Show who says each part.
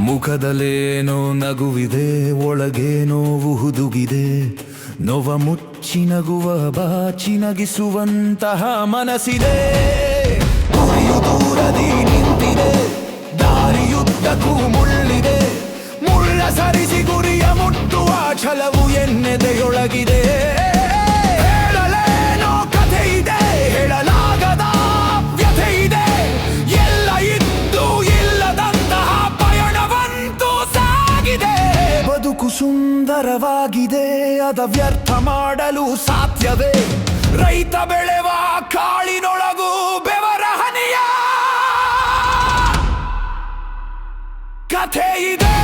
Speaker 1: ಮುಖದಲ್ಲೇನೋ ನಗುವಿದೆ, ಒಳಗೆ ನೋವು ಹುದುಗಿದೆ. ನೋವ ಮುಚ್ಚಿ ನಗುವ ಬಾಚಿ ನಗಿಸುವಂತಹ ಮನಸ್ಸಿದೆ. ಗುರಿಯು ದೂರದಿ ನಿಂತಿದೆ, ದಾರಿಯುದ್ದಕ್ಕೂ ಮುಳ್ಳಿದೆ. ಮುಳ್ಳ ಸರಿಸಿ ಗುರಿಯ ಮುಟ್ಟುವ ಛಲವು ಎನ್ನೆದೆಯೊಳಗಿದೆ. ಹೇಳಲೇನೋ ಕಥೆ ಇದೆ, ಹೇಳಲಾಗದ ವ್ಯಥೆ ಇದೆ. ಎಲ್ಲ ಇದ್ದು ಇಲ್ಲದಂತಹ ಪಯಣವಂತೂ ಸಾಗಿದೆ. ಬದುಕು ಸುಂದರವಾಗಿದೆ, ಅದ ವ್ಯರ್ಥ ಮಾಡಲು ಸಾಧ್ಯವೇ? ರೈತ ಬೆಳೆವ ಕಾಳಿನೊಳಗೂ ಬೆವರ ಹನಿಯ ಕಥೆ ಇದೆ.